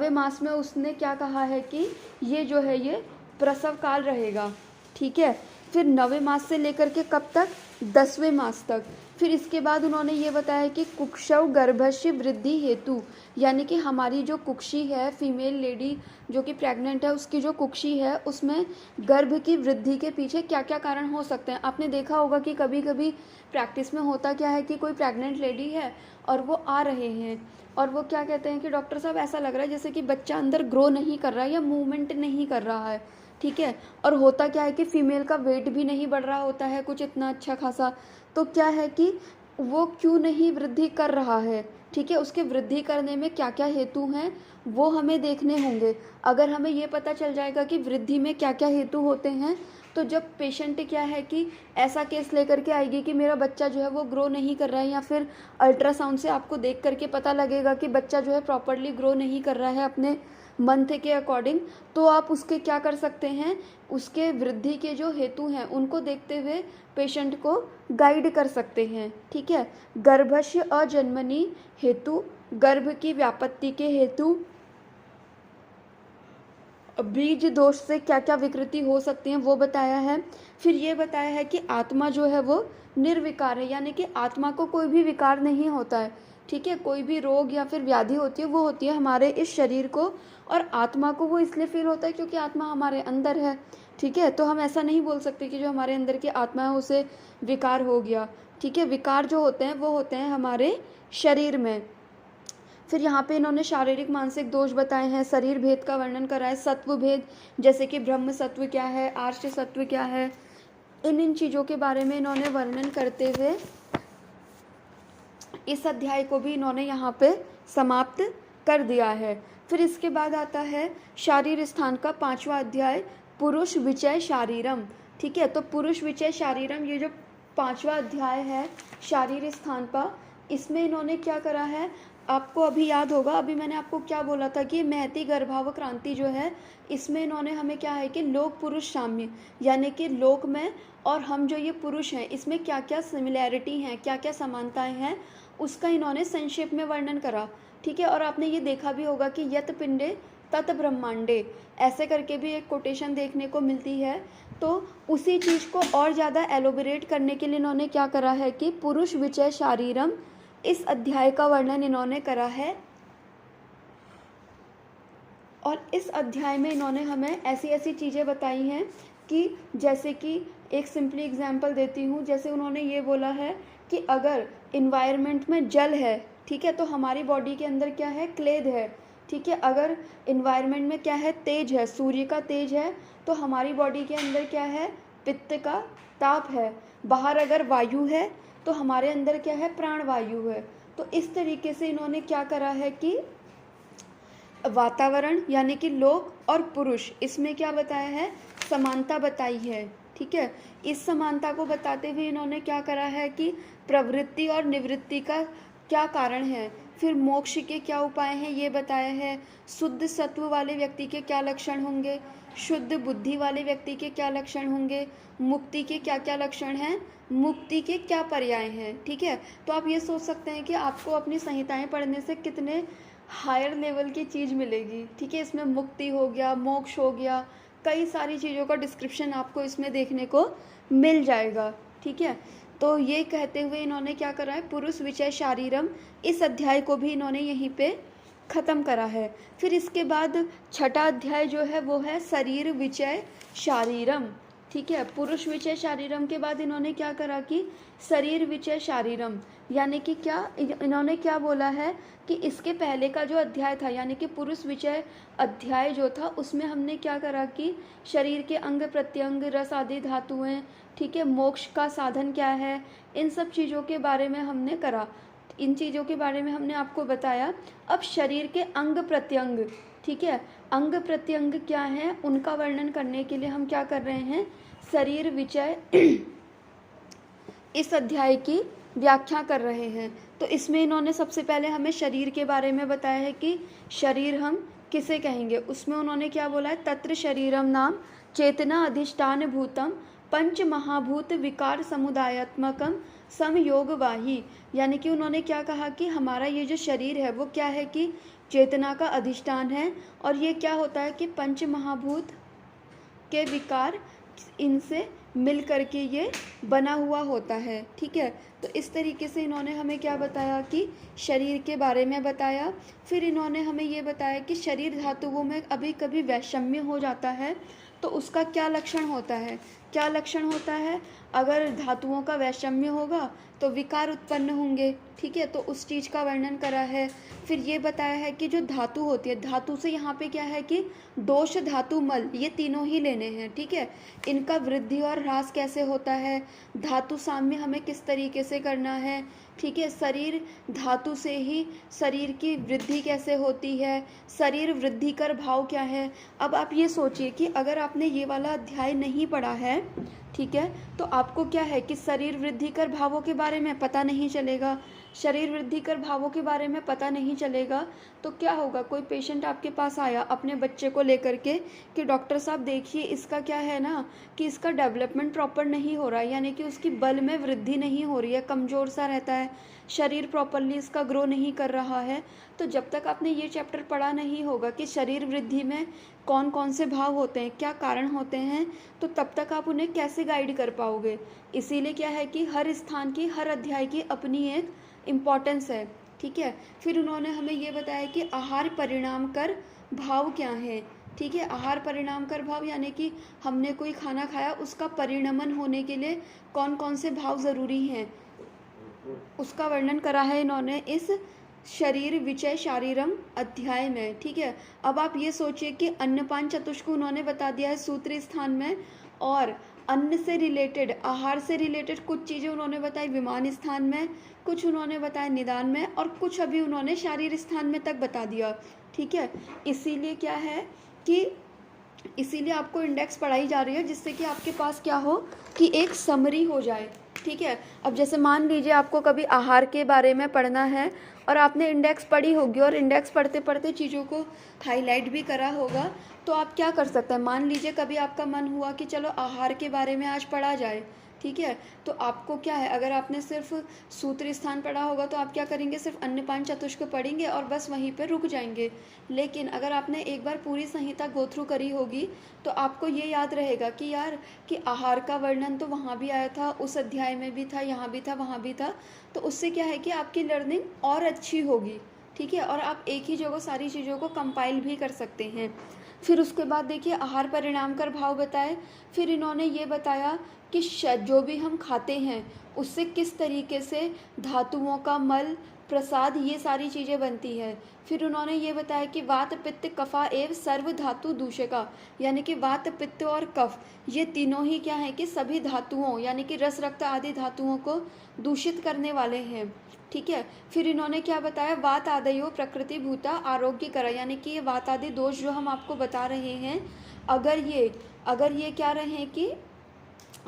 मास में उसने क्या कहा है कि ये जो है ये प्रसव काल रहेगा। ठीक है। फिर 9वें मास से लेकर के कब तक, 10वें मास तक। फिर इसके बाद उन्होंने ये बताया कि कुक्षौ गर्भस्य वृद्धि हेतु, यानी कि हमारी जो कुक्षी है, फीमेल लेडी जो कि प्रेग्नेंट है उसकी जो कुक्षी है उसमें गर्भ की वृद्धि के पीछे क्या क्या कारण हो सकते हैं। आपने देखा होगा कि कभी कभी प्रैक्टिस में होता क्या है कि कोई प्रेग्नेंट लेडी है और वो आ रहे हैं और वो क्या कहते हैं कि डॉक्टर साहब ऐसा लग रहा है जैसे कि बच्चा अंदर ग्रो नहीं कर रहा है या मूवमेंट नहीं कर रहा है। ठीक है। और होता क्या है कि फीमेल का वेट भी नहीं बढ़ रहा होता है कुछ इतना अच्छा खासा, तो क्या है कि वो क्यों नहीं वृद्धि कर रहा है। ठीक है। उसके वृद्धि करने में क्या क्या हेतु हैं वो हमें देखने होंगे। अगर हमें ये पता चल जाएगा कि वृद्धि में क्या क्या हेतु होते हैं, तो जब पेशेंट क्या है कि ऐसा केस लेकर के आएगी कि मेरा बच्चा जो है वो ग्रो नहीं कर रहा है, या फिर अल्ट्रासाउंड से आपको देख करके पता लगेगा कि बच्चा जो है प्रॉपरली ग्रो नहीं कर रहा है अपने मंथ के अकॉर्डिंग, तो आप उसके क्या कर सकते हैं, उसके वृद्धि के जो हेतु हैं उनको देखते हुए पेशेंट को गाइड कर सकते हैं। ठीक है। गर्भस्य अजन्मनी हेतु, गर्भ की व्यापत्ति के हेतु, बीज दोष से क्या क्या विकृति हो सकती हैं वो बताया है। फिर ये बताया है कि आत्मा जो है वो निर्विकार है, यानी कि आत्मा को कोई भी विकार नहीं होता है। ठीक है। कोई भी रोग या फिर व्याधि होती है वो होती है हमारे इस शरीर को, और आत्मा को वो इसलिए फील होता है क्योंकि आत्मा हमारे अंदर है। ठीक है। तो हम ऐसा नहीं बोल सकते कि जो हमारे अंदर की आत्मा है उसे विकार हो गया। ठीक है। विकार जो होते हैं वो होते हैं हमारे शरीर में। फिर यहाँ पे इन्होंने शारीरिक मानसिक दोष बताए हैं, शरीर भेद का वर्णन करा है, सत्व भेद जैसे कि ब्रह्म सत्व क्या है, आर्ष सत्व क्या है, इन चीज़ों के बारे में इन्होंने वर्णन करते हुए इस अध्याय को भी इन्होंने यहाँ पे समाप्त कर दिया है। फिर इसके बाद आता है शारीर स्थान का 5वां अध्याय, पुरुष विचय शारीरम। ठीक है। तो पुरुष विचय शारीरम ये जो 5वां अध्याय है शारीर स्थान का, इसमें इन्होंने क्या करा है, आपको अभी याद होगा, अभी मैंने आपको क्या बोला था कि महती गर्भाव क्रांति जो है इसमें इन्होंने हमें क्या है कि लोक पुरुष साम्य, यानी कि लोक में और हम जो ये पुरुष हैं इसमें क्या क्या सिमिलैरिटी हैं, क्या क्या समानताएं हैं, उसका इन्होंने संक्षेप में वर्णन करा। ठीक है। और आपने ये देखा भी होगा कि यत पिंडे तत ब्रह्मांडे, ऐसे करके भी एक कोटेशन देखने को मिलती है। तो उसी चीज़ को और ज़्यादा एलोबरेट करने के लिए इन्होंने क्या करा है कि पुरुष विचय शारीरम, इस अध्याय का वर्णन इन्होंने करा है और इस अध्याय में इन्होंने हमें ऐसी ऐसी चीज़ें बताई हैं कि जैसे कि एक सिंपली एग्जांपल देती हूँ, जैसे उन्होंने ये बोला है कि अगर इन्वायरमेंट में जल है, ठीक है, तो हमारी बॉडी के अंदर क्या है, क्लेद है, ठीक है। अगर इन्वायरमेंट में क्या है, तेज है, सूर्य का तेज है, तो हमारी बॉडी के अंदर क्या है, पित्त का ताप है। बाहर अगर वायु है तो हमारे अंदर क्या है, प्राणवायु है। तो इस तरीके से इन्होंने क्या करा है कि वातावरण यानी कि लोक और पुरुष, इसमें क्या बताया है, समानता बताई है, ठीक है। इस समानता को बताते हुए इन्होंने क्या करा है कि प्रवृत्ति और निवृत्ति का क्या कारण है, फिर मोक्ष के क्या उपाय हैं ये बताया है, शुद्ध सत्व वाले व्यक्ति के क्या लक्षण होंगे, शुद्ध बुद्धि वाले व्यक्ति के क्या लक्षण होंगे, मुक्ति के क्या क्या लक्षण हैं, मुक्ति के क्या पर्याय हैं, ठीक है। तो आप ये सोच सकते हैं कि आपको अपनी संहिताएं पढ़ने से कितने हायर लेवल की चीज़ मिलेगी, ठीक है। इसमें मुक्ति हो गया, मोक्ष हो गया, कई सारी चीज़ों का डिस्क्रिप्शन आपको इसमें देखने को मिल जाएगा, ठीक है। तो ये कहते हुए इन्होंने क्या करा है, पुरुष विचय शारीरम, इस अध्याय को भी इन्होंने यहीं पे ख़त्म करा है। फिर इसके बाद छठा अध्याय जो है वो है शरीर विचय शारीरम, ठीक है। पुरुष विचय शारीरम के बाद इन्होंने क्या करा कि शरीर विचय शारीरम, यानी कि क्या इन्होंने क्या बोला है कि इसके पहले का जो अध्याय था यानी कि पुरुष विचय अध्याय जो था उसमें हमने क्या करा कि शरीर के अंग प्रत्यंग, रस आदि धातुएं, ठीक है, मोक्ष का साधन क्या है, इन सब चीज़ों के बारे में हमने करा, इन चीज़ों के बारे में हमने आपको बताया। अब शरीर के अंग प्रत्यंग, ठीक है, अंग प्रत्यंग क्या है उनका वर्णन करने के लिए हम क्या कर रहे हैं, शरीर विचय इस अध्याय की व्याख्या कर रहे हैं। तो इसमें इन्होंने सबसे पहले हमें शरीर के बारे में बताया है कि शरीर हम किसे कहेंगे। उसमें उन्होंने क्या बोला है, तत्र शरीरम नाम चेतना अधिष्ठान भूतम पंच महाभूत विकार समुदायात्मकम समयोगवाही, यानी कि उन्होंने क्या कहा कि हमारा ये जो शरीर है वो क्या है कि चेतना का अधिष्ठान है, और ये क्या होता है कि पंच महाभूत के विकार इनसे मिल करके ये बना हुआ होता है, ठीक है। तो इस तरीके से इन्होंने हमें क्या बताया कि शरीर के बारे में बताया। फिर इन्होंने हमें ये बताया कि शरीर धातुओं में अभी कभी वैषम्य हो जाता है तो उसका क्या लक्षण होता है, क्या लक्षण होता है, अगर धातुओं का वैषम्य होगा तो विकार उत्पन्न होंगे, ठीक है। तो उस चीज़ का वर्णन करा है। फिर ये बताया है कि जो धातु होती है, धातु से यहाँ पे क्या है कि दोष, धातु, मल, ये तीनों ही लेने हैं, ठीक है। इनका वृद्धि और ह्रास कैसे होता है, धातु साम्य हमें किस तरीके से करना है, ठीक है। शरीर धातु से ही शरीर की वृद्धि कैसे होती है, शरीर वृद्धि कर भाव क्या है। अब आप ये सोचिए कि अगर आपने ये वाला अध्याय नहीं पढ़ा है, ठीक है, तो आपको क्या है कि शरीर वृद्धि कर भावों के बारे में पता नहीं चलेगा। शरीर वृद्धि कर भावों के बारे में पता नहीं चलेगा तो क्या होगा, कोई पेशेंट आपके पास आया अपने बच्चे को लेकर के कि डॉक्टर साहब देखिए इसका क्या है ना कि इसका डेवलपमेंट प्रॉपर नहीं हो रहा है, यानी कि उसकी बल में वृद्धि नहीं हो रही है, कमज़ोर सा रहता है, शरीर प्रॉपरली इसका ग्रो नहीं कर रहा है। तो जब तक आपने ये चैप्टर पढ़ा नहीं होगा कि शरीर वृद्धि में कौन कौन से भाव होते हैं, क्या कारण होते हैं, तो तब तक आप उन्हें कैसे गाइड कर पाओगे। इसीलिए क्या है कि हर स्थान की, हर अध्याय की अपनी एक इम्पॉर्टेंस है, ठीक है। फिर उन्होंने हमें ये बताया कि आहार परिणाम कर भाव क्या है, ठीक है। आहार परिणाम कर भाव यानी कि हमने कोई खाना खाया उसका परिणमन होने के लिए कौन कौन से भाव ज़रूरी हैं, उसका वर्णन करा है इन्होंने इस शरीर विचय शारीरम अध्याय में, ठीक है। अब आप ये सोचिए कि अन्नपान चतुष्क उन्होंने बता दिया है सूत्री स्थान में, और अन्न से रिलेटेड, आहार से रिलेटेड कुछ चीज़ें उन्होंने बताई विमान स्थान में, कुछ उन्होंने बताया निदान में, और कुछ अभी उन्होंने शारीर स्थान में तक बता दिया, ठीक है। इसीलिए क्या है कि इसीलिए आपको इंडेक्स पढ़ाई जा रही है जिससे कि आपके पास क्या हो कि एक समरी हो जाए, ठीक है। अब जैसे मान लीजिए आपको कभी आहार के बारे में पढ़ना है और आपने इंडेक्स पढ़ी होगी और इंडेक्स पढ़ते पढ़ते चीज़ों को हाईलाइट भी करा होगा, तो आप क्या कर सकते हैं, मान लीजिए कभी आपका मन हुआ कि चलो आहार के बारे में आज पढ़ा जाए, ठीक है। तो आपको क्या है, अगर आपने सिर्फ सूत्र स्थान पढ़ा होगा तो आप क्या करेंगे, सिर्फ अन्नपान चतुष्क पढ़ेंगे और बस वहीं पे रुक जाएंगे। लेकिन अगर आपने एक बार पूरी संहिता गो थ्रू करी होगी तो आपको ये याद रहेगा कि यार कि आहार का वर्णन तो वहाँ भी आया था, उस अध्याय में भी था, यहाँ भी था, वहाँ भी था। तो उससे क्या है कि आपकी लर्निंग और अच्छी होगी, ठीक है, और आप एक ही जगह सारी चीज़ों को कंपाइल भी कर सकते हैं। फिर उसके बाद देखिए आहार परिणाम कर भाव बताए। फिर इन्होंने ये बताया कि जो भी हम खाते हैं उससे किस तरीके से धातुओं का मल, प्रसाद, ये सारी चीज़ें बनती है। फिर उन्होंने ये बताया कि वात, पित्त, कफा एवं सर्व धातु दूषका, यानी कि वात, पित्त और कफ, ये तीनों ही क्या है कि सभी धातुओं यानी कि रस, रक्त आदि धातुओं को दूषित करने वाले हैं। ठीक है, फिर इन्होंने क्या बताया, वात आदयो प्रकृति भूता आरोग्य करा, यानी कि ये वात आदि दोष जो हम आपको बता रहे हैं, अगर ये क्या रहे कि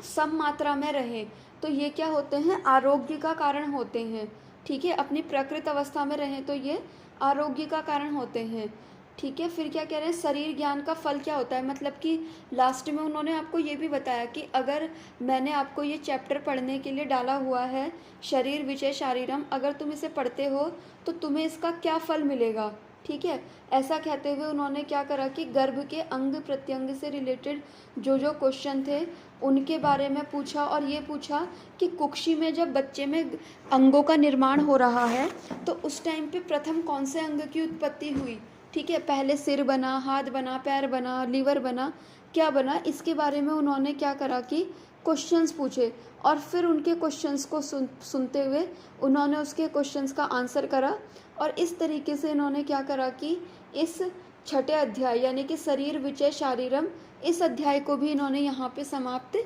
सम मात्रा में रहे तो ये क्या होते हैं, आरोग्य का कारण होते हैं। ठीक है, अपनी प्रकृत अवस्था में रहें तो ये आरोग्य का कारण होते हैं। ठीक है, फिर क्या कह रहे हैं, शरीर ज्ञान का फल क्या होता है, मतलब कि लास्ट में उन्होंने आपको ये भी बताया कि अगर मैंने आपको ये चैप्टर पढ़ने के लिए डाला हुआ है, शरीर विषय शारीरम, अगर तुम इसे पढ़ते हो तो तुम्हें इसका क्या फल मिलेगा। ठीक है, ऐसा कहते हुए उन्होंने क्या करा कि गर्भ के अंग प्रत्यंग से रिलेटेड जो जो क्वेश्चन थे उनके बारे में पूछा, और ये पूछा कि कुक्षी में जब बच्चे में अंगों का निर्माण हो रहा है तो उस टाइम पे प्रथम कौन से अंग की उत्पत्ति हुई। ठीक है, पहले सिर बना, हाथ बना, पैर बना, लीवर बना, क्या बना, इसके बारे में उन्होंने क्या करा कि क्वेश्चंस पूछे, और फिर उनके क्वेश्चंस को सुनते हुए उन्होंने उसके क्वेश्चंस का आंसर करा। और इस तरीके से इन्होंने क्या करा कि इस छठे अध्याय यानी कि शरीर विषय शारीरम, इस अध्याय को भी इन्होंने यहाँ पे समाप्त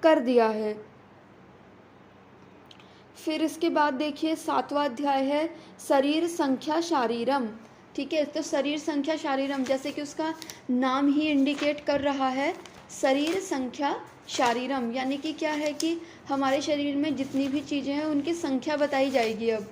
कर दिया है। फिर इसके बाद देखिए 7वां अध्याय है शरीर संख्या शारीरम। ठीक है, तो शरीर संख्या शारीरम, जैसे कि उसका नाम ही इंडिकेट कर रहा है, शरीर संख्या शारीरम, यानी कि क्या है कि हमारे शरीर में जितनी भी चीज़ें हैं उनकी संख्या बताई जाएगी अब।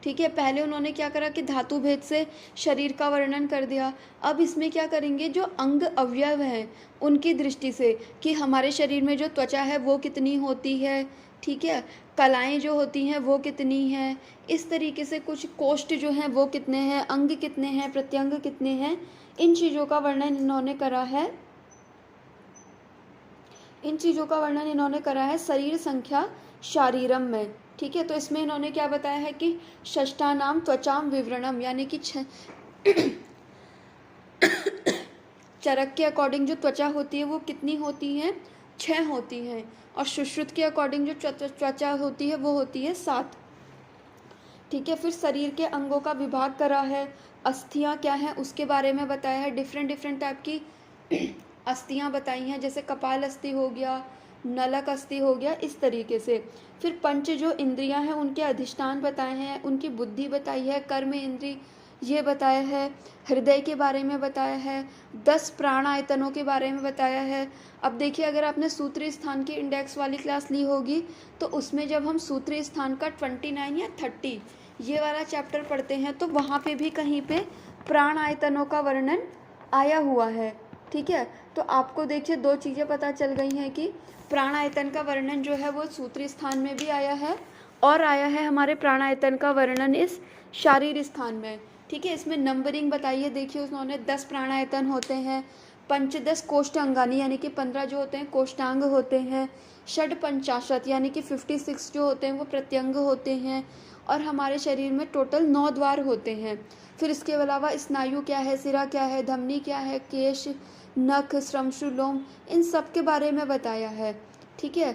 ठीक है, पहले उन्होंने क्या करा कि धातु भेद से शरीर का वर्णन कर दिया। अब इसमें क्या करेंगे, जो अंग अवयव हैं उनकी दृष्टि से कि हमारे शरीर में जो त्वचा है वो कितनी होती है। ठीक है, कलाएं जो होती हैं वो कितनी हैं, इस तरीके से कुछ कोष्ठ जो हैं वो कितने हैं, अंग कितने हैं, प्रत्यंग कितने हैं, इन चीज़ों का वर्णन इन्होंने करा है। इन चीज़ों का वर्णन इन्होंने करा है शरीर संख्या शारीरम में। ठीक है, तो इसमें इन्होंने क्या बताया है कि षष्ठानाम त्वचाम विवरणम, यानी कि चरक के अकॉर्डिंग जो त्वचा होती है वो कितनी होती है, 6 होती हैं, और सुश्रुत के अकॉर्डिंग जो त्वचा होती है वो होती है 7। ठीक है, फिर शरीर के अंगों का विभाग करा है, अस्थियां क्या हैं उसके बारे में बताया है, डिफरेंट टाइप की अस्थियां बताई हैं, जैसे कपाल अस्थि हो गया, नलक अस्थि हो गया, इस तरीके से। फिर पंच जो इंद्रियां हैं उनके अधिष्ठान बताए हैं, उनकी बुद्धि बताई है, कर्म इंद्रिय ये बताया है, हृदय के बारे में बताया है, 10 प्राण आयतनों के बारे में बताया है। अब देखिए, अगर आपने सूत्री स्थान की इंडेक्स वाली क्लास ली होगी तो उसमें जब हम सूत्री स्थान का 29 या 30 ये वाला चैप्टर पढ़ते हैं तो वहाँ पे भी कहीं पे प्राण आयतनों का वर्णन आया हुआ है। ठीक है, तो आपको देखिए 2 चीज़ें पता चल गई हैं कि प्राण आयतन का वर्णन जो है वो सूत्री स्थान में भी आया है, और आया है हमारे प्राण आयतन का वर्णन इस शारीर स्थान में। ठीक है, इसमें नंबरिंग बताइए, देखिए उन्होंने 10 प्राणायतन होते हैं, 15 कोष्ठ अंगानी यानी कि 15 जो होते हैं कोष्ठांग होते हैं, षड पंचाशत यानी कि 56 जो होते हैं वो प्रत्यंग होते हैं, और हमारे शरीर में टोटल 9 द्वार होते हैं। फिर इसके अलावा स्नायु क्या है, सिरा क्या है, धमनी क्या है, केश, नख, श्रमशु, लोम, इन सब के बारे में बताया है। ठीक है,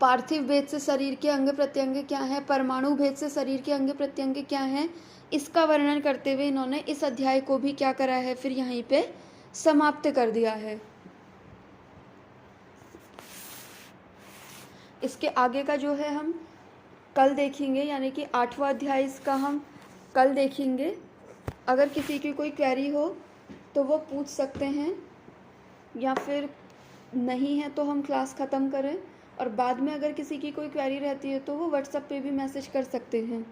पार्थिव भेद से शरीर के अंग प्रत्यंग क्या है, परमाणु भेद से शरीर के अंग प्रत्यंग क्या है, इसका वर्णन करते हुए इन्होंने इस अध्याय को भी क्या करा है, फिर यहीं पे समाप्त कर दिया है। इसके आगे का जो है हम कल देखेंगे, यानी कि 8वां अध्याय इसका हम कल देखेंगे। अगर किसी की कोई क्वेरी हो तो वो पूछ सकते हैं, या फिर नहीं है तो हम क्लास ख़त्म करें, और बाद में अगर किसी की कोई क्वेरी रहती है तो वो व्हाट्सएप पे भी मैसेज कर सकते हैं।